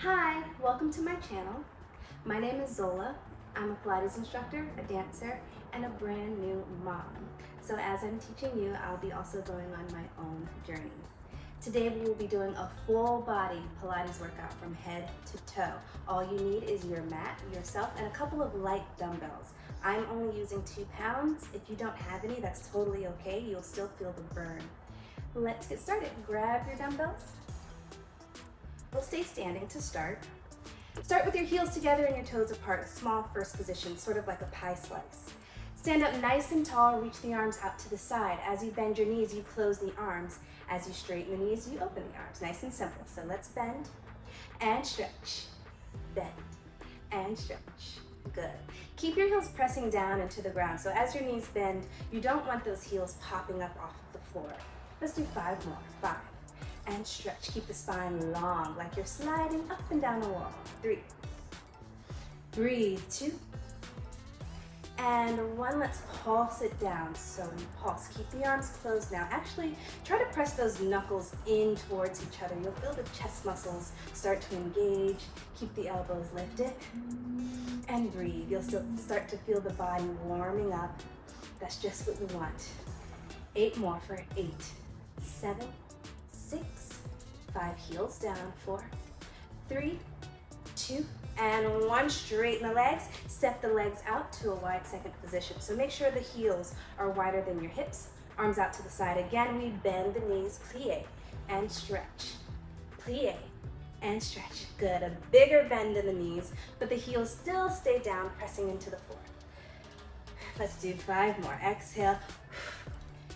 Hi, welcome to my channel. My name is Zola. I'm a Pilates instructor, a dancer, and a brand new mom. So as I'm teaching you, I'll be also going on my own journey. Today we will be doing a full body Pilates workout from head to toe. All you need is your mat, yourself, and a couple of light dumbbells. I'm only using 2 pounds. If you don't have any, that's totally okay. You'll still feel the burn. Let's get started. Grab your dumbbells. We'll stay standing to start. Start with your heels together and your toes apart, small first position, sort of like a pie slice. Stand up nice and tall, reach the arms out to the side. As you bend your knees, you close the arms. As you straighten the knees, you open the arms. Nice and simple. So let's bend and stretch, bend and stretch. Good. Keep your heels pressing down into the ground. So as your knees bend, you don't want those heels popping up off of the floor. Let's do 5 more. 5. And stretch. Keep the spine long, like you're sliding up and down a wall. 3. Breathe. 2. And 1. Let's pulse it down. So we pulse. Keep the arms closed now. Actually, try to press those knuckles in towards each other. You'll feel the chest muscles start to engage. Keep the elbows lifted. And breathe. You'll still start to feel the body warming up. That's just what we want. 8 more for 8. 7. 6, 5, heels down, 4, 3, 2, and 1. Straighten the legs. Step the legs out to a wide second position. So make sure the heels are wider than your hips. Arms out to the side. Again, we bend the knees, plie and stretch. Plie and stretch. Good. A bigger bend in the knees, but the heels still stay down, pressing into the floor. Let's do 5 more. Exhale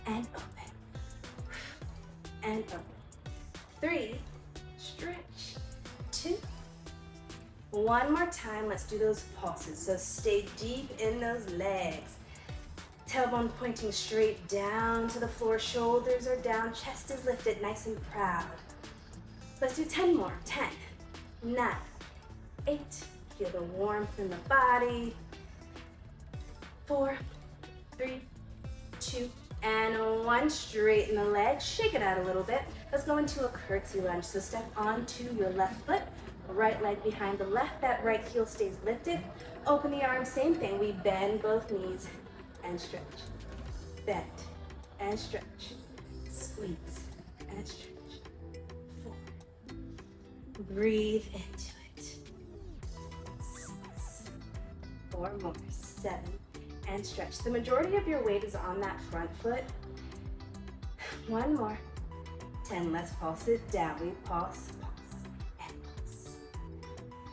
and open and open. 3, stretch, 2, 1 more time. Let's do those pulses. So stay deep in those legs. Tailbone pointing straight down to the floor. Shoulders are down. Chest is lifted, nice and proud. Let's do 10 more. 10, 9, 8. Feel the warmth in the body. 4, 3, 2, and 1. Straighten the legs. Shake it out a little bit. Let's go into a curtsy lunge. So step onto your left foot, right leg behind the left. That right heel stays lifted. Open the arms, same thing. We bend both knees and stretch. Bend and stretch. Squeeze and stretch. 4. Breathe into it. 6. 4 more. 7. And stretch. The majority of your weight is on that front foot. 1 more. 10. Let's pulse it down. We pulse, pulse, and pulse.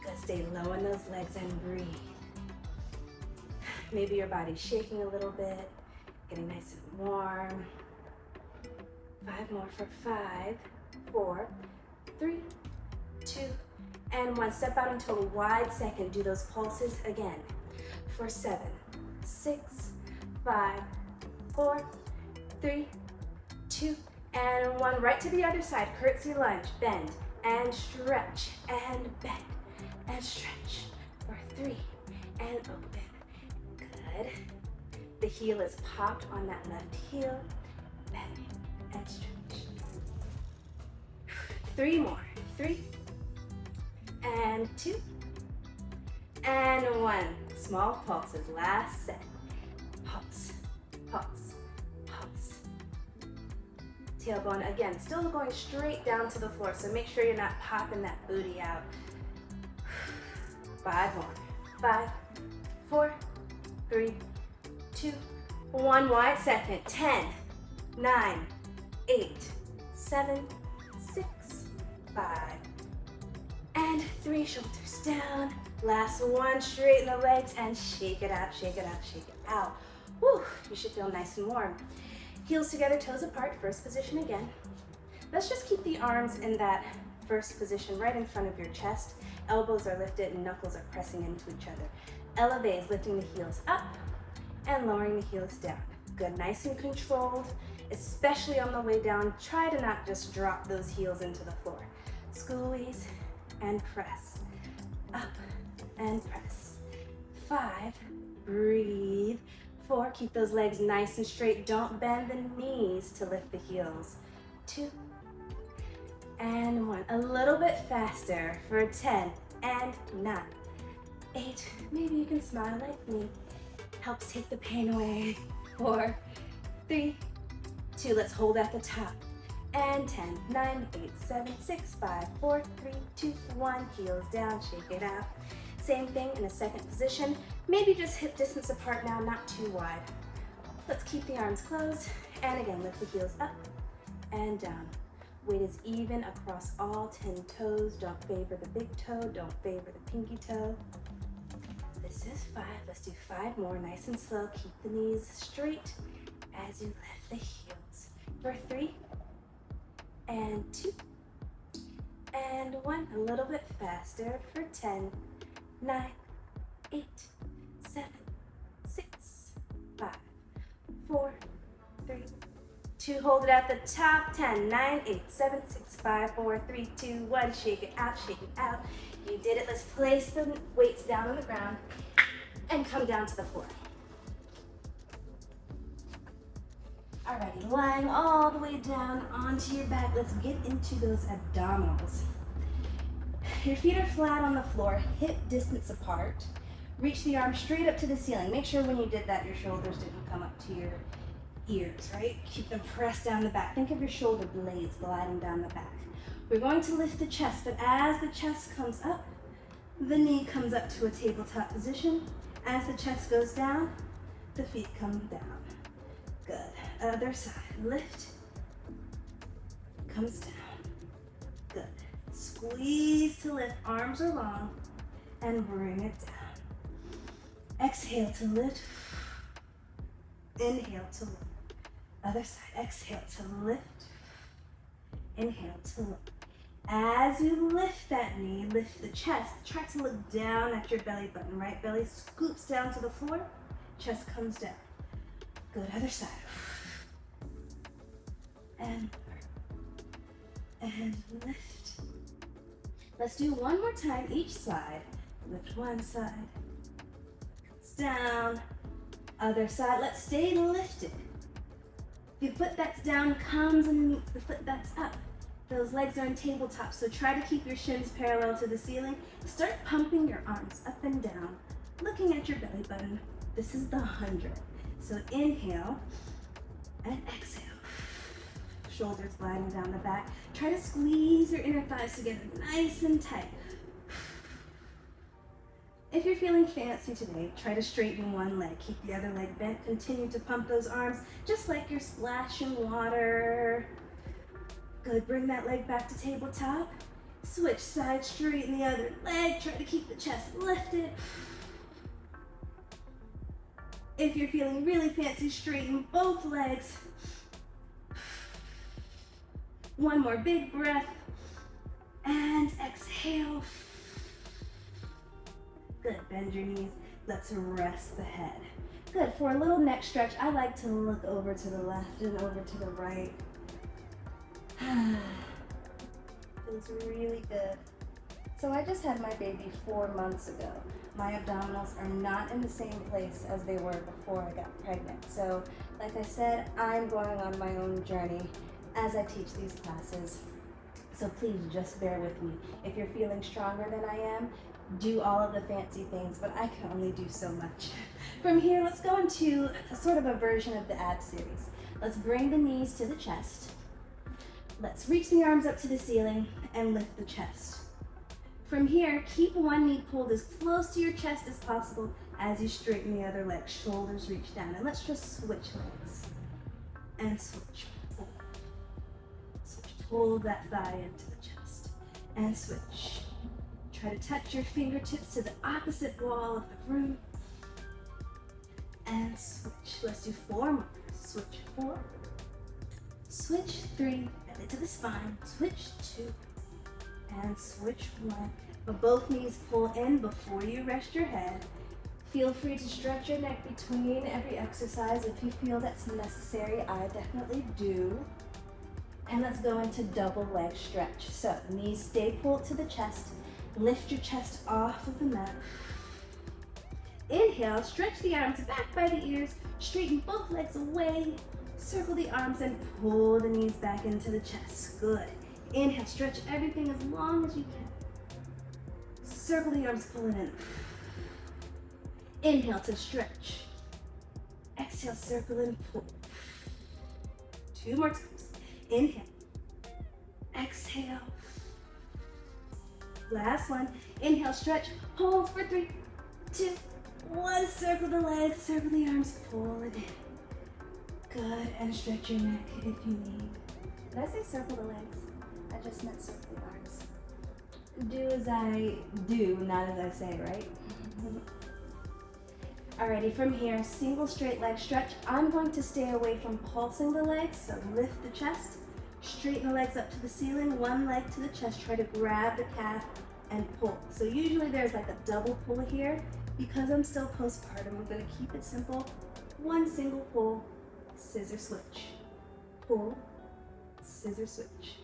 Good. Stay low in those legs and breathe. Maybe your body's shaking a little bit, getting nice and warm. 5 more for 5, 4, 3, 2, and 1. Step out into a wide second. Do those pulses again. For 7, 6, 5, 4, 3, 2, and 1. Right to the other side. Curtsy lunge. Bend and stretch and bend and stretch. For 3 and open. Good. The heel is popped on that left heel. Bend and stretch. 3 more. 3 and 2 and 1. Small pulses. Last set. Pulse, pulse, pulse. Tailbone, again, still going straight down to the floor, so make sure you're not popping that booty out. 5 more. 5, 4, 3, 2, 1. Wide second. 10, 9, 8, 7, 6, 5, and 3. Shoulders down. Last 1. Straighten the legs and shake it out, shake it out, shake it out. Woo, you should feel nice and warm. Heels together, toes apart, first position again. Let's just keep the arms in that first position right in front of your chest. Elbows are lifted and knuckles are pressing into each other. Elevate is lifting the heels up and lowering the heels down. Good, nice and controlled, especially on the way down. Try to not just drop those heels into the floor. Squeeze and press. Up and press. 5, breathe. 4, keep those legs nice and straight. Don't bend the knees to lift the heels. 2, and 1. A little bit faster for 10 and 9, 8. Maybe you can smile like me. Helps take the pain away. 4, 3, 2. Let's hold at the top. And 10, 9, 8, 7, 6, 5, 4, 3, 2, 1. Heels down, shake it out. Same thing in a second position. Maybe just hip distance apart now, not too wide. Let's keep the arms closed. And again, lift the heels up and down. Weight is even across all 10 toes. Don't favor the big toe. Don't favor the pinky toe. This is 5. Let's do 5 more, nice and slow. Keep the knees straight as you lift the heels. For 3, and 2, and 1. A little bit faster for 10, 9, 8, 7, 6, 5, 4, 3, 2. Hold it at the top. 10, 9, 8, 7, 6, 5, 4, 3, 2, 1. Shake it out, shake it out. You did it. Let's place the weights down on the ground and come down to the floor. Alrighty, lying all the way down onto your back. Let's get into those abdominals. Your feet are flat on the floor, hip distance apart. Reach the arms straight up to the ceiling. Make sure when you did that, your shoulders didn't come up to your ears, right? Keep them pressed down the back. Think of your shoulder blades gliding down the back. We're going to lift the chest, but as the chest comes up, the knee comes up to a tabletop position. As the chest goes down, the feet come down. Good. Other side. Lift. Comes down. Good. Squeeze to lift. Arms are long. And bring it down. Exhale to lift. Inhale to lift. Other side. Exhale to lift. Inhale to lift. As you lift that knee, lift the chest. Try to look down at your belly button. Right belly scoops down to the floor. Chest comes down. Good. Other side. And lift. Let's do one more time each side. Lift one side. Comes down. Other side. Let's stay lifted. The foot that's down comes and meets the foot that's up. Those legs are in tabletop, so try to keep your shins parallel to the ceiling. Start pumping your arms up and down, looking at your belly button. This is the 100. So inhale and exhale. Shoulders gliding down the back. Try to squeeze your inner thighs together nice and tight. If you're feeling fancy today, try to straighten one leg. Keep the other leg bent. Continue to pump those arms just like you're splashing water. Good. Bring that leg back to tabletop. Switch sides, straighten the other leg. Try to keep the chest lifted. If you're feeling really fancy, straighten both legs. One more big breath. And exhale. Good. Bend your knees. Let's rest the head. Good. For a little neck stretch, I like to look over to the left and over to the right. Feels really good. So I just had my baby 4 months ago. My abdominals are not in the same place as they were before I got pregnant. So like I said, I'm going on my own journey as I teach these classes. So please just bear with me. If you're feeling stronger than I am, do all of the fancy things, but I can only do so much. From here, let's go into a sort of a version of the ab series. Let's bring the knees to the chest. Let's reach the arms up to the ceiling and lift the chest. From here, keep one knee pulled as close to your chest as possible as you straighten the other leg. Shoulders reach down. And let's just switch legs. And switch. Pull. Switch. Pull that thigh into the chest. And switch. Try to touch your fingertips to the opposite wall of the room. And switch. Let's do 4 more. Switch 4. Switch 3. Belly to the spine. Switch 2. And switch 1. But both knees pull in before you rest your head. Feel free to stretch your neck between every exercise if you feel that's necessary. I definitely do. And let's go into double leg stretch. So knees stay pulled to the chest. Lift your chest off of the mat. Inhale, stretch the arms back by the ears. Straighten both legs away. Circle the arms and pull the knees back into the chest. Good. Inhale, stretch everything as long as you can. Circle the arms, pull it in. Inhale to stretch. Exhale, circle and pull. 2 more times. Inhale. Exhale. Last one. Inhale, stretch. Hold for 3, 2, 1. Circle the legs, circle the arms, pull it in. Good, and stretch your neck if you need. Did I say circle the legs? I just meant circle the arms. Do as I do, not as I say, right? Alrighty, from here, single straight leg stretch. I'm going to stay away from pulsing the legs, so lift the chest, straighten the legs up to the ceiling, one leg to the chest, try to grab the calf and pull. So usually there's like a double pull here. Because I'm still postpartum, I'm gonna keep it simple. One single pull, scissor switch. Pull, scissor switch.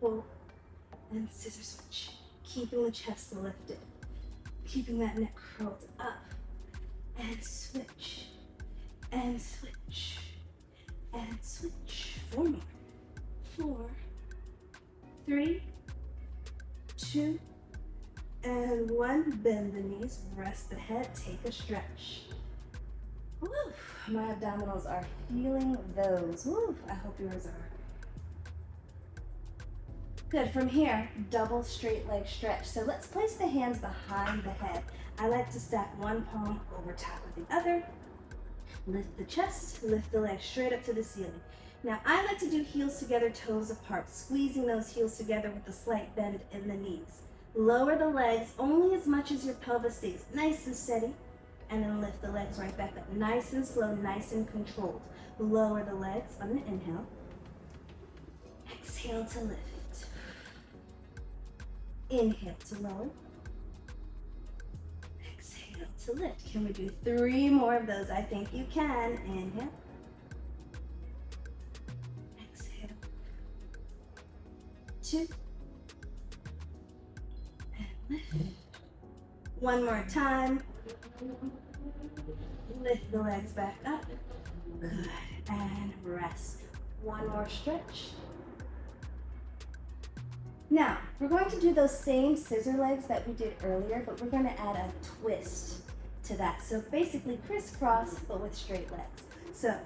Pull, and scissor switch. Keeping the chest lifted. Keeping that neck curled up. And switch, and switch, and switch. 4 more. 4, 3, 2, and 1. Bend the knees, rest the head, take a stretch. Woo, my abdominals are feeling those. Woo, I hope yours are. Good, from here, double straight leg stretch. So let's place the hands behind the head. I like to stack one palm over top of the other. Lift the chest, lift the legs straight up to the ceiling. Now I like to do heels together, toes apart, squeezing those heels together with a slight bend in the knees. Lower the legs only as much as your pelvis stays nice and steady, and then lift the legs right back up. Nice and slow, nice and controlled. Lower the legs on the inhale. Exhale to lift. Inhale to lower. Exhale to lift. Can we do 3 more of those? I think you can. Inhale. Exhale. 2. And lift. 1 more time. Lift the legs back up. Good. And rest. 1 more stretch. Now, we're going to do those same scissor legs that we did earlier, but we're going to add a twist to that. So basically crisscross, but with straight legs. So,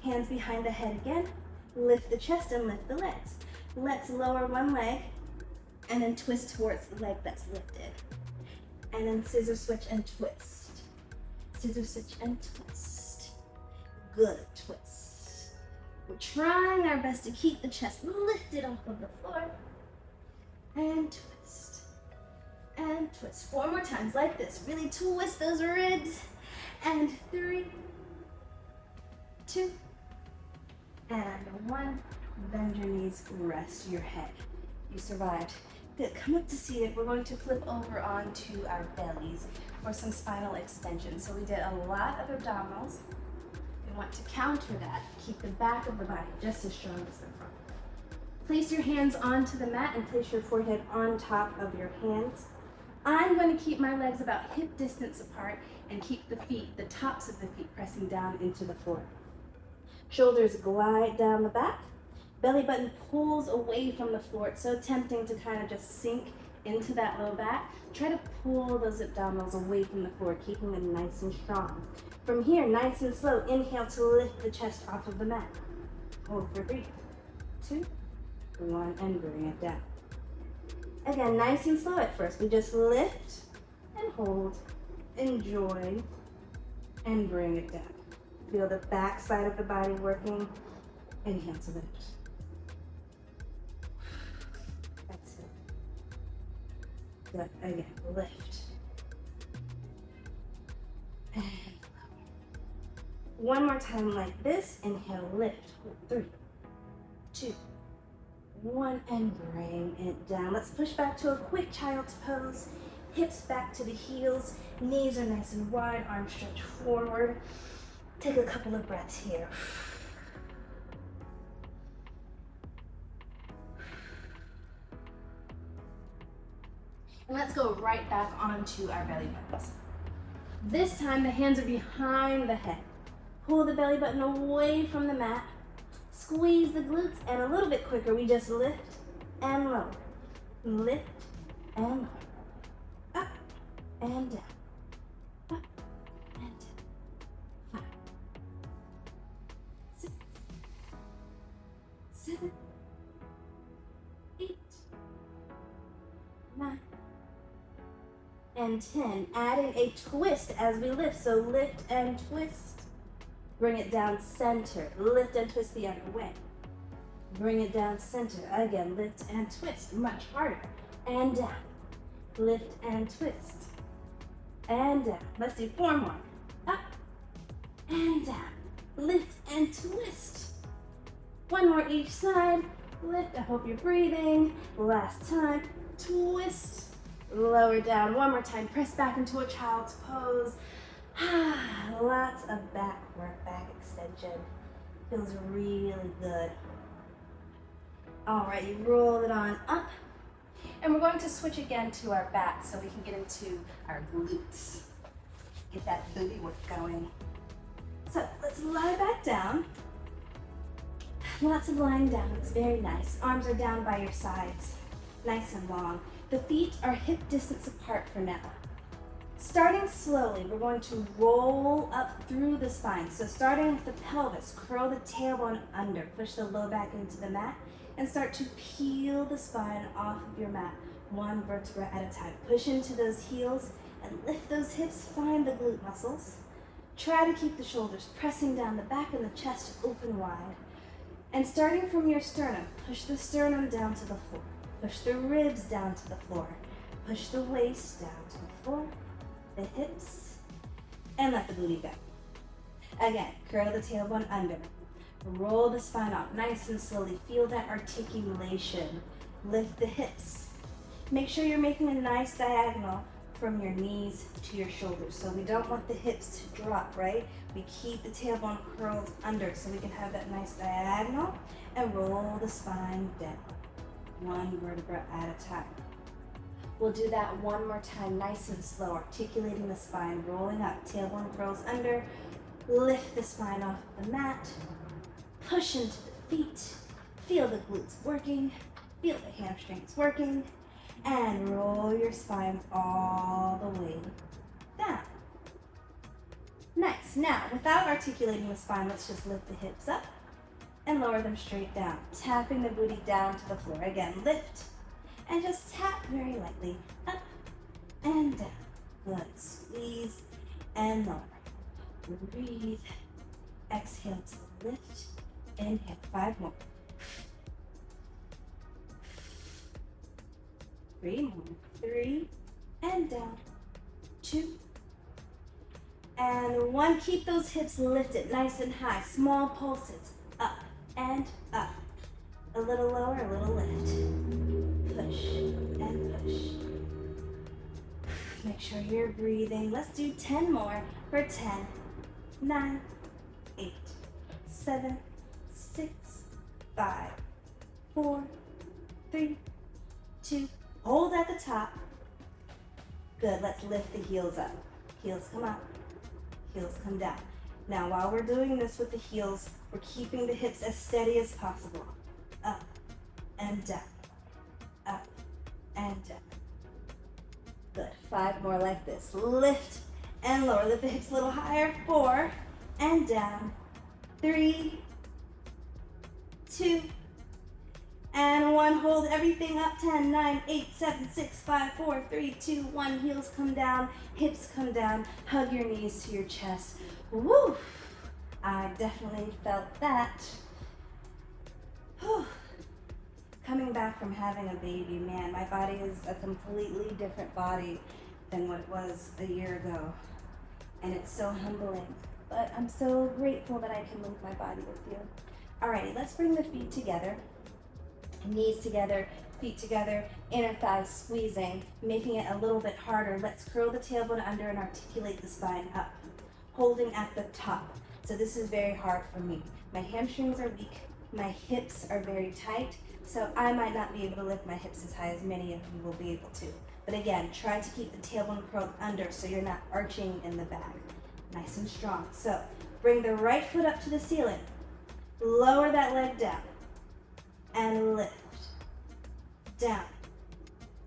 hands behind the head again, lift the chest and lift the legs. Let's lower one leg and then twist towards the leg that's lifted. And then scissor switch and twist. Scissor switch and twist. Good twist. We're trying our best to keep the chest lifted off of the floor. And twist, and twist. 4 more times like this. Really twist those ribs. And 3, 2, and 1. Bend your knees, rest your head. You survived. Good, come up to seated. We're going to flip over onto our bellies for some spinal extension. So we did a lot of abdominals. We want to counter that. Keep the back of the body just as strong as the front. Place your hands onto the mat and place your forehead on top of your hands. I'm going to keep my legs about hip distance apart and keep the feet, the tops of the feet, pressing down into the floor. Shoulders glide down the back. Belly button pulls away from the floor. It's so tempting to kind of just sink into that low back. Try to pull those abdominals away from the floor, keeping them nice and strong. From here, nice and slow, inhale to lift the chest off of the mat. Hold for 3, 2, 1, and bring it down. Again, nice and slow at first. We just lift and hold, enjoy, and bring it down. Feel the back side of the body working. Inhale to lift. That's it. Good. Again, lift. And lower. 1 more time like this. Inhale, lift. Hold. 3, 2, 1, and bring it down. Let's push back to a quick child's pose. Hips back to the heels. Knees are nice and wide. Arms stretch forward. Take a couple of breaths here. And let's go right back onto our belly buttons. This time the hands are behind the head. Pull the belly button away from the mat. Squeeze the glutes, and a little bit quicker, we just lift and lower. Lift and lower. Up and down. Up and down. 5, 6, 7, 8, 9, and 10. Adding a twist as we lift. So lift and twist. Bring it down center. Lift and twist the other way. Bring it down center. Again, lift and twist. Much harder. And down. Lift and twist. And down. Let's do 4 more. Up and down. Lift and twist. 1 more each side. Lift. I hope you're breathing. Last time. Twist. Lower down. 1 more time. Press back into a child's pose. Lots of back work, back extension. Feels really good. All right, you roll it on up. And we're going to switch again to our back so we can get into our glutes. Get that booty work going. So let's lie back down. Lots of lying down, it's very nice. Arms are down by your sides, nice and long. The feet are hip distance apart for now. Starting slowly, we're going to roll up through the spine. So starting with the pelvis, curl the tailbone under, push the low back into the mat, and start to peel the spine off of your mat, 1 vertebra at a time. Push into those heels and lift those hips, find the glute muscles. Try to keep the shoulders pressing down, the back and the chest open wide. And starting from your sternum, push the sternum down to the floor. Push the ribs down to the floor. Push the waist down to the floor, the hips, and let the booty go. Again, curl the tailbone under. Roll the spine up nice and slowly. Feel that articulation. Lift the hips. Make sure you're making a nice diagonal from your knees to your shoulders. So we don't want the hips to drop, right? We keep the tailbone curled under so we can have that nice diagonal and roll the spine down, 1 vertebra at a time. We'll do that 1 more time, nice and slow, articulating the spine, rolling up, tailbone curls under, lift the spine off the mat, push into the feet, feel the glutes working, feel the hamstrings working, and roll your spine all the way down. Nice. Now, without articulating the spine, let's just lift the hips up and lower them straight down, tapping the booty down to the floor. Again, lift and just tap very lightly up and down. Good. Squeeze and lower. Breathe. Exhale to lift. Inhale. 5 more. 3 more. 3 and down. 2 and 1. Keep those hips lifted nice and high. Small pulses. Up and up. A little lower, a little lift. Push and push. Make sure you're breathing. Let's do 10 more for 10, 9, 8, 7, 6, 5, 4, 3, 2. Hold at the top. Good. Let's lift the heels up. Heels come up. Heels come down. Now, while we're doing this with the heels, we're keeping the hips as steady as possible. Up and down. Up and down. Good. 5 more like this. Lift and lower. Lift the hips a little higher. 4 and down. 3, 2, and 1. Hold everything up. 10, 9, 8, 7, 6, 5, 4, 3, 2, 1. Heels come down. Hips come down. Hug your knees to your chest. Woo! I definitely felt that. Whew. Coming back from having a baby, man, my body is a completely different body than what it was a year ago. And it's so humbling, but I'm so grateful that I can move my body with you. Alrighty, let's bring the feet together. Knees together, feet together, inner thighs squeezing, making it a little bit harder. Let's curl the tailbone under and articulate the spine up, holding at the top. So this is very hard for me. My hamstrings are weak, my hips are very tight, so I might not be able to lift my hips as high as many of you will be able to. But again, try to keep the tailbone curled under so you're not arching in the back. Nice and strong. So bring the right foot up to the ceiling. Lower that leg down and lift. down,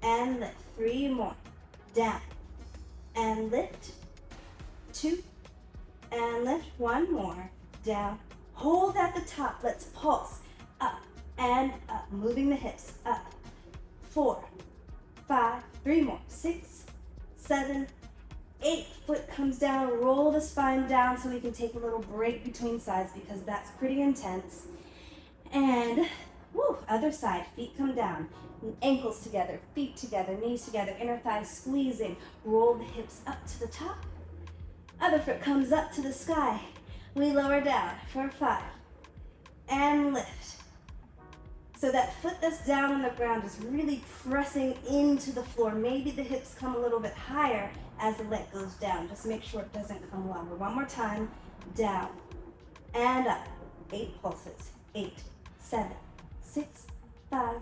and lift. 3 more, down, and lift. 2, and lift. 1 more, down. Hold at the top. Let's pulse. Up and up. Moving the hips. Up. 4, 5, 3 more. 6, 7, 8. Foot comes down. Roll the spine down so we can take a little break between sides because that's pretty intense. And woo, other side. Feet come down. Ankles together. Feet together. Knees together. Inner thighs squeezing. Roll the hips up to the top. Other foot comes up to the sky. We lower down for 5 and lift. So that foot that's down on the ground is really pressing into the floor. Maybe the hips come a little bit higher as the leg goes down. Just make sure it doesn't come longer. 1 more time, down and up. 8 pulses. 8, 7, 6, 5,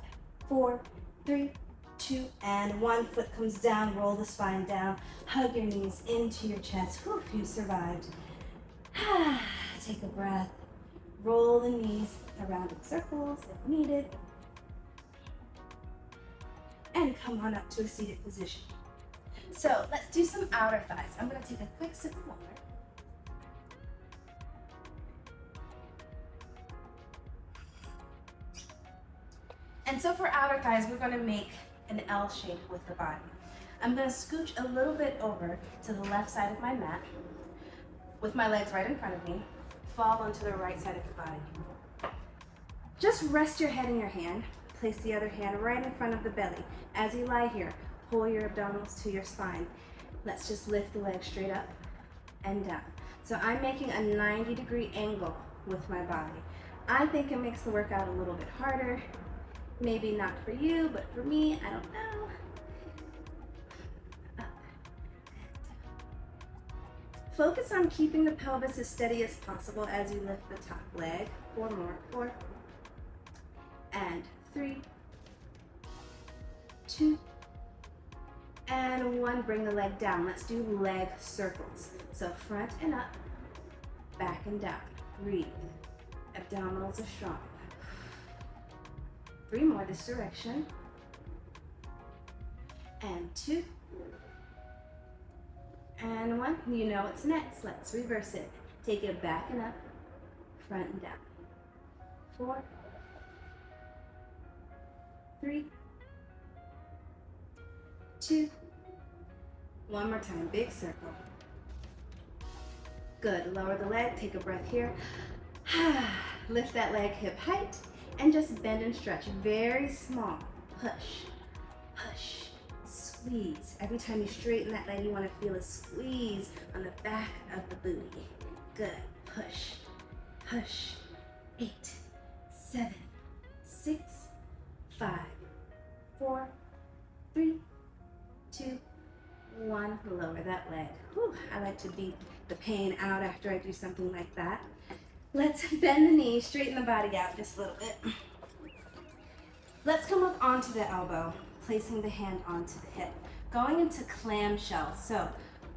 4, 3, 2, and 1. Foot comes down. Roll the spine down. Hug your knees into your chest. Whew, you survived. Take a breath. Roll the knees around in circles if needed. And come on up to a seated position. So let's do some outer thighs. I'm going to take a quick sip of water. And so for outer thighs, we're going to make an L shape with the body. I'm going to scooch a little bit over to the left side of my mat with my legs right in front of me. Fall onto the right side of the body. Just rest your head in your hand. Place the other hand right in front of the belly. As you lie here, pull your abdominals to your spine. Let's just lift the legs straight up and down. So I'm making a 90-degree angle with my body. I think it makes the workout a little bit harder. Maybe not for you, but for me, I don't know. Focus on keeping the pelvis as steady as possible as you lift the top leg. 4 more. 4 and 3, 2, and 1. Bring the leg down. Let's do leg circles. So front and up, back and down. Breathe. Abdominals are strong. 3 more this direction. And 2. And 1. You know what's next. Let's reverse it. Take it back and up, front and down. 4, 3, 2. 1 more time. Big circle. Good. Lower the leg. Take a breath here. Lift that leg hip height and just bend and stretch. Very small. Push, push, squeeze. Every time you straighten that leg, you want to feel a squeeze on the back of the booty. Good. Push, push. 8, 7, 6, 5, 4, 3, 2, 1. Lower that leg. Whew, I like to beat the pain out after I do something like that. Let's bend the knees, straighten the body out just a little bit. Let's come up onto the elbow, placing the hand onto the hip. Going into clamshell. So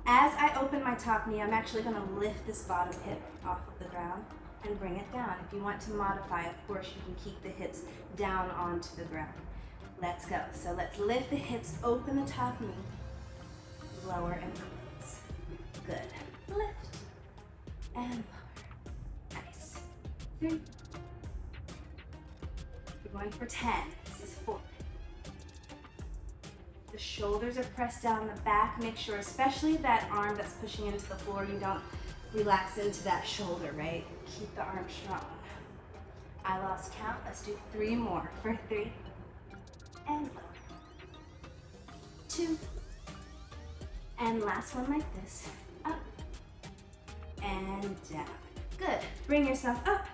as I open my top knee, I'm actually going to lift this bottom hip off of the ground and bring it down. If you want to modify, of course, you can keep the hips down onto the ground. Let's go. So let's lift the hips, open the top knee, lower and close. Good. Lift and lower. Nice. 3. We're going for 10. This is 4. The shoulders are pressed down the back. Make sure, especially that arm that's pushing into the floor, you don't relax into that shoulder, right? Keep the arm strong. I lost count. Let's do 3 more. For 3. And lower. 2. And last one like this. Up. And down. Good. Bring yourself up.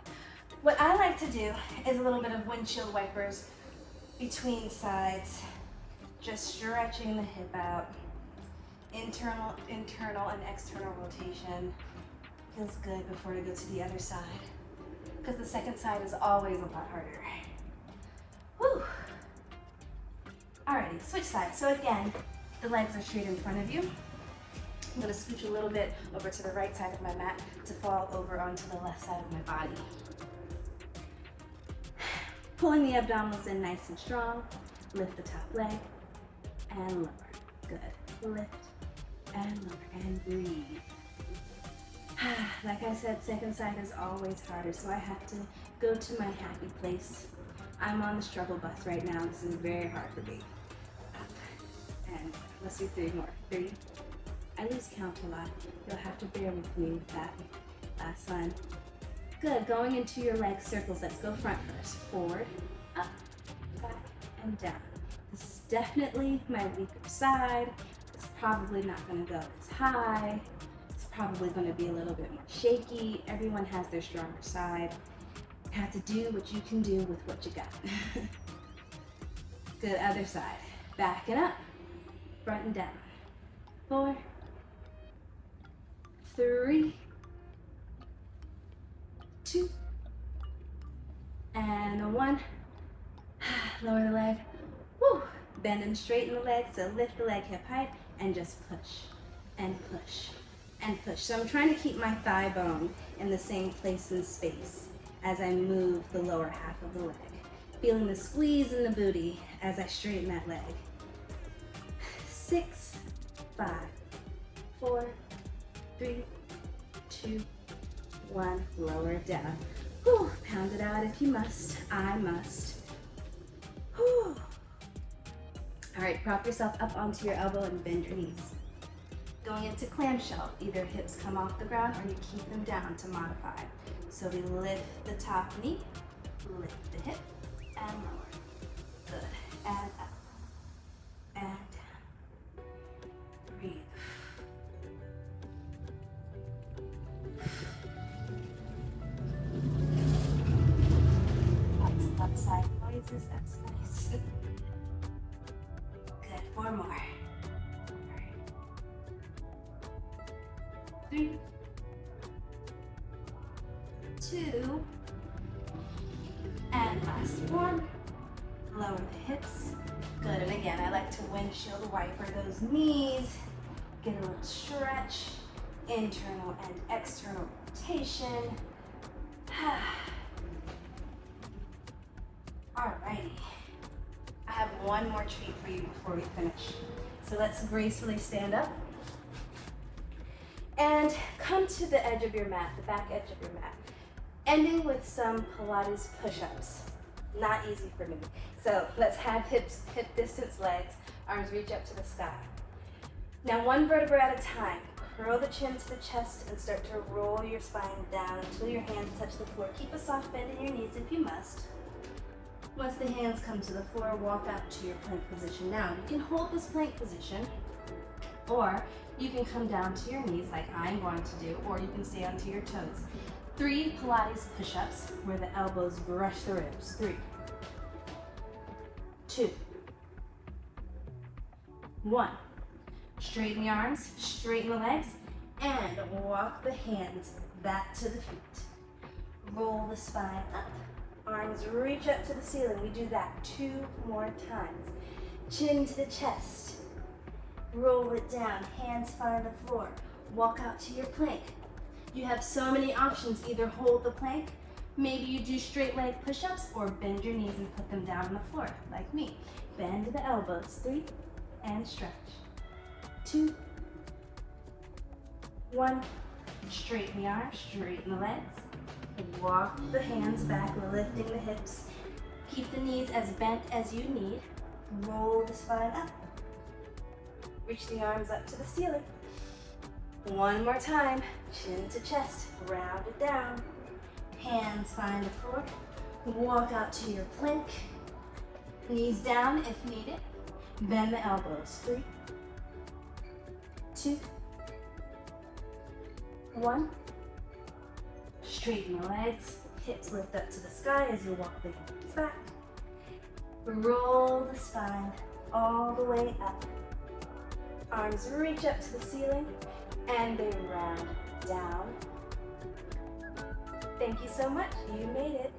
What I like to do is a little bit of windshield wipers between sides. Just stretching the hip out. Internal and external rotation. Feels good before I go to the other side. Because the second side is always a lot harder. Whew. Alrighty, switch sides. So again, the legs are straight in front of you. I'm going to scooch a little bit over to the right side of my mat to fall over onto the left side of my body. Pulling the abdominals in nice and strong. Lift the top leg and lower. Good. Lift and lower and breathe. Like I said, second side is always harder, so I have to go to my happy place. I'm on the struggle bus right now. This is very hard for me. Up and let's do 3 more. 3. I lose count a lot. You'll have to bear with me with that. Last one. Good. Going into your leg circles. Let's go front first. Forward, up, back, and down. This is definitely my weaker side. It's probably not going to go as high. It's probably going to be a little bit more shaky. Everyone has their stronger side. You have to do what you can do with what you got. Good. Other side. Back and up. Front and down. 4, 3, 2, and 1. Lower the leg. Woo. Bend and straighten the leg. So lift the leg hip height and just push and push and push. So I'm trying to keep my thigh bone in the same place and space as I move the lower half of the leg. Feeling the squeeze in the booty as I straighten that leg. 6, 5, 4, 3, 2, 1. Lower it down. Whew. Pound it out if you must. I must. Whew. All right, prop yourself up onto your elbow and bend your knees. Going into clamshell, either hips come off the ground or you keep them down to modify. So we lift the top knee, lift the hip, and lower. Good. And up. And down. Breathe. Lots of outside noises, that's nice. Good, 4 more. 3, 2, and last one. Lower the hips. Good, and again, I like to windshield wiper those knees. Get a little stretch, internal and external rotation. Alrighty, I have one more treat for you before we finish. So let's gracefully stand up and come to the edge of your mat, the back edge of your mat, ending with some Pilates push-ups. Not easy for me. So let's have hip distance legs, arms reach up to the sky. Now 1 vertebra at a time, curl the chin to the chest and start to roll your spine down until your hands touch the floor. Keep a soft bend in your knees if you must. Once the hands come to the floor, walk out to your plank position. Now you can hold this plank position, or you can come down to your knees like I'm going to do, or you can stay onto your toes. 3 Pilates push-ups where the elbows brush the ribs. 3, 2, 1. Straighten the arms, straighten the legs, and walk the hands back to the feet. Roll the spine up, arms reach up to the ceiling. We do that 2 more times. Chin to the chest, roll it down, hands find the floor. Walk out to your plank. You have so many options, either hold the plank, maybe you do straight leg push-ups, or bend your knees and put them down on the floor, like me. Bend the elbows, 3, and stretch. 2, 1, straighten the arms, straighten the legs, walk the hands back, lifting the hips. Keep the knees as bent as you need. Roll the spine up. Reach the arms up to the ceiling. 1 more time, chin to chest, round it down. Hands find the floor. Walk out to your plank. Knees down if needed. Bend the elbows, 3, 2, 1. Straighten the legs, hips lift up to the sky as you walk the hands back. Roll the spine all the way up. Arms reach up to the ceiling and they round down. Thank you so much, you made it.